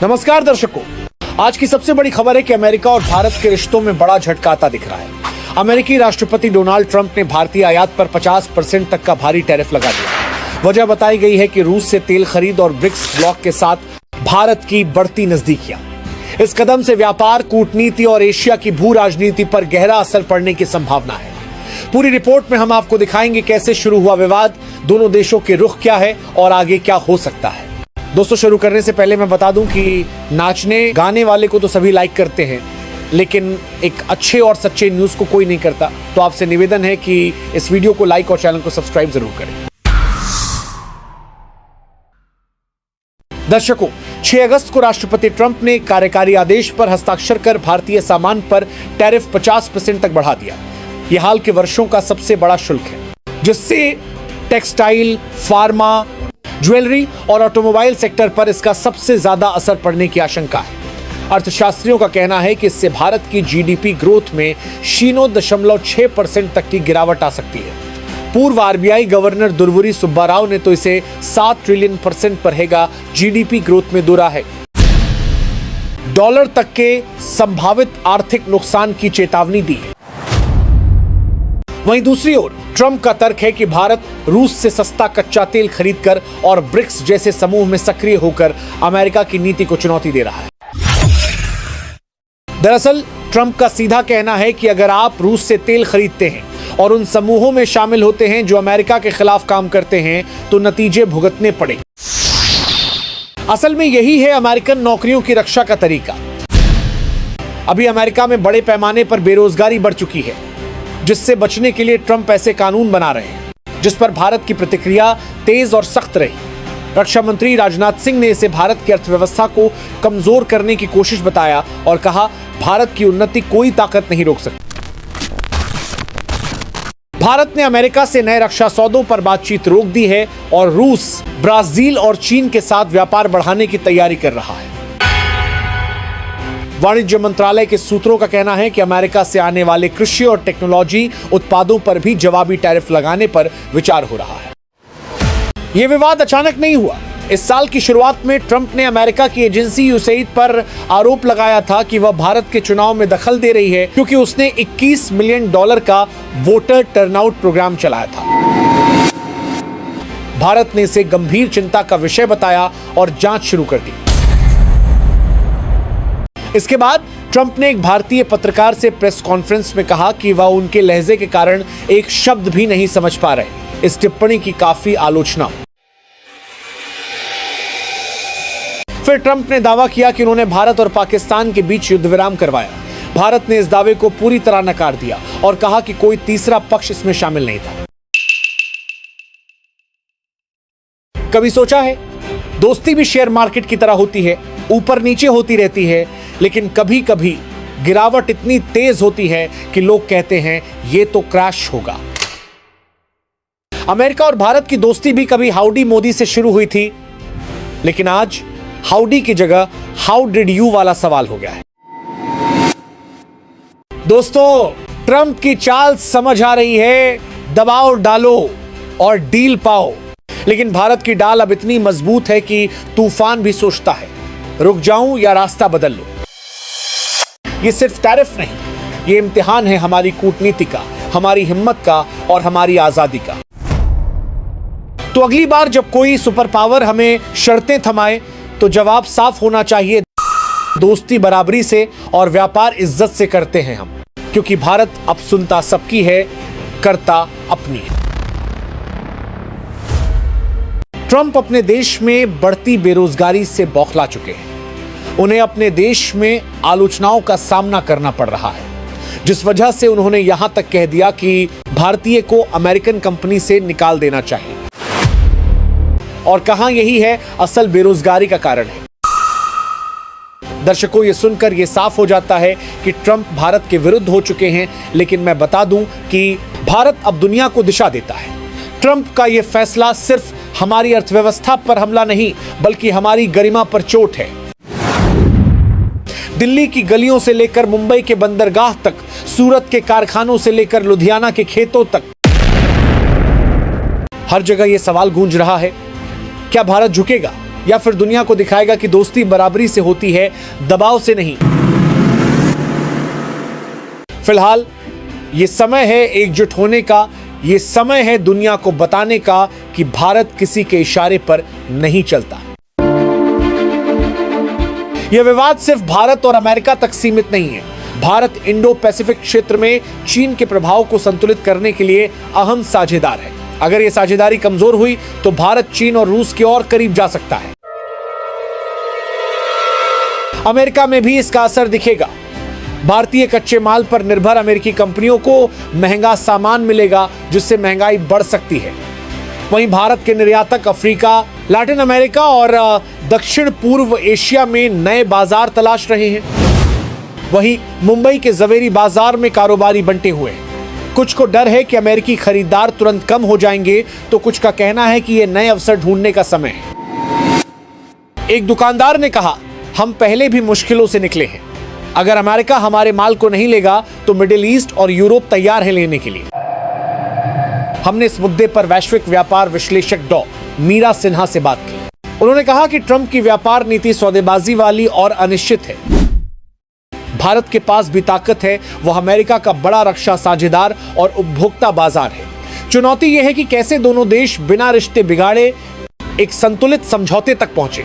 नमस्कार दर्शकों, आज की सबसे बड़ी खबर है कि अमेरिका और भारत के रिश्तों में बड़ा झटका आता दिख रहा है। अमेरिकी राष्ट्रपति डोनाल्ड ट्रंप ने भारतीय आयात पर 50% तक का भारी टैरिफ लगा दिया। वजह बताई गई है कि रूस से तेल खरीद और ब्रिक्स ब्लॉक के साथ भारत की बढ़ती नजदीकियां। इस कदम से व्यापार, कूटनीति और एशिया की भू राजनीति पर गहरा असर पड़ने की संभावना है। पूरी रिपोर्ट में हम आपको दिखाएंगे कैसे शुरू हुआ विवाद, दोनों देशों के रुख क्या है और आगे क्या हो सकता है। दोस्तों, शुरू करने से पहले मैं बता दूं कि नाचने गाने वाले को तो सभी लाइक करते हैं, लेकिन एक अच्छे और सच्चे न्यूज को कोई नहीं करता। तो आपसे निवेदन है कि इस वीडियो को लाइक और चैनल को सब्सक्राइब जरूर करें। दर्शकों, 6 अगस्त को राष्ट्रपति ट्रंप ने कार्यकारी आदेश पर हस्ताक्षर कर भारतीय सामान पर टैरिफ 50% तक बढ़ा दिया। यह हाल के वर्षों का सबसे बड़ा शुल्क है, जिससे टेक्सटाइल, फार्मा, ज्वेलरी और ऑटोमोबाइल सेक्टर पर इसका सबसे ज्यादा असर पड़ने की आशंका है। अर्थशास्त्रियों का कहना है कि इससे भारत की जीडीपी ग्रोथ में 0.6% तक की गिरावट आ सकती है। पूर्व आरबीआई गवर्नर दुर्वुरी सुब्बाराव ने तो इसे 7 ट्रिलियन % पर रहेगा जीडीपी ग्रोथ में दोहरा है। डॉलर तक के संभावित आर्थिक नुकसान की चेतावनी दी है। वहीं दूसरी ओर ट्रंप का तर्क है कि भारत रूस से सस्ता कच्चा तेल खरीदकर और ब्रिक्स जैसे समूह में सक्रिय होकर अमेरिका की नीति को चुनौती दे रहा है। दरअसल ट्रंप का सीधा कहना है कि अगर आप रूस से तेल खरीदते हैं और उन समूहों में शामिल होते हैं जो अमेरिका के खिलाफ काम करते हैं, तो नतीजे भुगतने पड़े। असल में यही है अमेरिकन नौकरियों की रक्षा का तरीका। अभी अमेरिका में बड़े पैमाने पर बेरोजगारी बढ़ चुकी है, जिससे बचने के लिए ट्रंप ऐसे कानून बना रहे हैं, जिस पर भारत की प्रतिक्रिया तेज और सख्त रही। रक्षा मंत्री राजनाथ सिंह ने इसे भारत की अर्थव्यवस्था को कमजोर करने की कोशिश बताया और कहा, भारत की उन्नति कोई ताकत नहीं रोक सकती। भारत ने अमेरिका से नए रक्षा सौदों पर बातचीत रोक दी है और रूस, ब्राजील और चीन के साथ व्यापार बढ़ाने की तैयारी कर रहा है। वाणिज्य मंत्रालय के सूत्रों का कहना है कि अमेरिका से आने वाले कृषि और टेक्नोलॉजी उत्पादों पर भी जवाबी टैरिफ लगाने पर विचार हो रहा है। यह विवाद अचानक नहीं हुआ। इस साल की शुरुआत में ट्रंप ने अमेरिका की एजेंसी यूसैइड पर आरोप लगाया था कि वह भारत के चुनाव में दखल दे रही है, क्योंकि उसने $21 मिलियन का वोटर टर्नआउट प्रोग्राम चलाया था। भारत ने इसे गंभीर चिंता का विषय बताया और जांच शुरू कर दी। इसके बाद ट्रंप ने एक भारतीय पत्रकार से प्रेस कॉन्फ्रेंस में कहा कि वह उनके लहजे के कारण एक शब्द भी नहीं समझ पा रहे। इस टिप्पणी की काफी आलोचना हुई। फिर ट्रंप ने दावा किया कि उन्होंने भारत और पाकिस्तान के बीच युद्ध विराम करवाया। भारत ने इस दावे को पूरी तरह नकार दिया और कहा कि कोई तीसरा पक्ष इसमें शामिल नहीं था। कभी सोचा है, दोस्ती भी शेयर मार्केट की तरह होती है, ऊपर नीचे होती रहती है, लेकिन कभी कभी गिरावट इतनी तेज होती है कि लोग कहते हैं ये तो क्रैश होगा। अमेरिका और भारत की दोस्ती भी कभी हाउडी मोदी से शुरू हुई थी, लेकिन आज हाउडी की जगह हाउ डिड यू वाला सवाल हो गया है। दोस्तों, ट्रंप की चाल समझ आ रही है, दबाव डालो और डील पाओ। लेकिन भारत की डाल अब इतनी मजबूत है कि तूफान भी सोचता है, रुक जाऊं या रास्ता बदल लूं। ये सिर्फ टैरिफ नहीं, ये इम्तिहान है हमारी कूटनीति का, हमारी हिम्मत का और हमारी आजादी का। तो अगली बार जब कोई सुपर पावर हमें शर्तें थमाए, तो जवाब साफ होना चाहिए, दोस्ती बराबरी से और व्यापार इज्जत से करते हैं हम, क्योंकि भारत अब सुनता सबकी है, करता अपनी है। ट्रंप अपने देश में बढ़ती बेरोजगारी से बौखला चुके हैं। उन्हें अपने देश में आलोचनाओं का सामना करना पड़ रहा है, जिस वजह से उन्होंने यहां तक कह दिया कि भारतीय को अमेरिकन कंपनी से निकाल देना चाहिए और कहा यही है असल बेरोजगारी का कारण है। दर्शकों, यह सुनकर यह साफ हो जाता है कि ट्रंप भारत के विरुद्ध हो चुके हैं, लेकिन मैं बता दूं कि भारत अब दुनिया को दिशा देता है। ट्रंप का यह फैसला सिर्फ हमारी अर्थव्यवस्था पर हमला नहीं, बल्कि हमारी गरिमा पर चोट है। दिल्ली की गलियों से लेकर मुंबई के बंदरगाह तक, सूरत के कारखानों से लेकर लुधियाना के खेतों तक, हर जगह यह सवाल गूंज रहा है, क्या भारत झुकेगा या फिर दुनिया को दिखाएगा कि दोस्ती बराबरी से होती है, दबाव से नहीं? फिलहाल ये समय है एकजुट होने का, ये समय है दुनिया को बताने का कि भारत किसी के इशारे पर नहीं चलता। यह विवाद सिर्फ भारत और अमेरिका तक सीमित नहीं है। भारत इंडो पैसिफिक क्षेत्र में चीन के प्रभाव को संतुलित करने के लिए अहम साझेदार है। अगर यह साझेदारी कमजोर हुई तो भारत चीन और रूस के और करीब जा सकता है। अमेरिका में भी इसका असर दिखेगा। भारतीय कच्चे माल पर निर्भर अमेरिकी कंपनियों को महंगा सामान मिलेगा, जिससे महंगाई बढ़ सकती है। वहीं भारत के निर्यातक अफ्रीका, लैटिन अमेरिका और दक्षिण पूर्व एशिया में नए बाजार तलाश रहे हैं। वहीं मुंबई के जवेरी बाजार में कारोबारी बंटे हुए हैं। कुछ को डर है कि अमेरिकी खरीदार तुरंत कम हो जाएंगे, तो कुछ का कहना है कि यह नए अवसर ढूंढने का समय है। एक दुकानदार ने कहा, हम पहले भी मुश्किलों से निकले हैं। अगर अमेरिका हमारे माल को नहीं लेगा तो मिडिल ईस्ट और यूरोप तैयार है लेने के लिए। हमने इस मुद्दे पर वैश्विक व्यापार विश्लेषक डॉ. मीरा सिन्हा से बात की। उन्होंने कहा कि ट्रंप की व्यापार नीति सौदेबाजी वाली और अनिश्चित है। भारत के पास भी ताकत है, वह अमेरिका का बड़ा रक्षा साझेदार और उपभोक्ता बाजार है। चुनौती यह है कि कैसे दोनों देश बिना रिश्ते बिगाड़े एक संतुलित समझौते तक पहुंचे।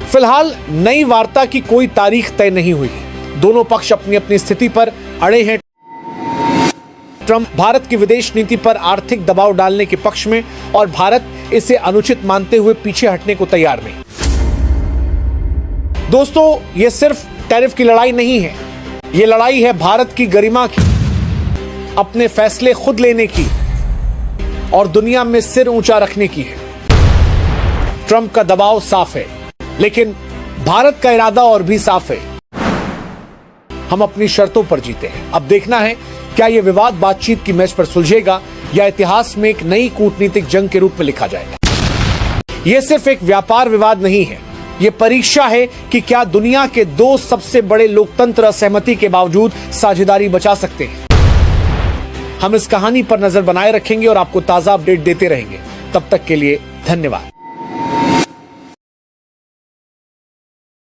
फिलहाल नई वार्ता की कोई तारीख तय नहीं हुई। दोनों पक्ष अपनी अपनी स्थिति पर अड़े हैं। ट्रंप भारत की विदेश नीति पर आर्थिक दबाव डालने के पक्ष में और भारत इसे अनुचित मानते हुए पीछे हटने को तैयार नहीं। दोस्तों, यह सिर्फ टैरिफ की लड़ाई नहीं है, यह लड़ाई है भारत की गरिमा की, अपने फैसले खुद लेने की और दुनिया में सिर ऊंचा रखने की है। ट्रंप का दबाव साफ है, लेकिन भारत का इरादा और भी साफ है। हम अपनी शर्तों पर जीते हैं। अब देखना है क्या यह विवाद बातचीत की मेज पर सुलझेगा या इतिहास में एक नई कूटनीतिक जंग के रूप में लिखा जाएगा। यह सिर्फ एक व्यापार विवाद नहीं है, यह परीक्षा है कि क्या दुनिया के दो सबसे बड़े लोकतंत्र असहमति के बावजूद साझेदारी बचा सकते हैं। हम इस कहानी पर नजर बनाए रखेंगे और आपको ताजा अपडेट देते रहेंगे। तब तक के लिए धन्यवाद।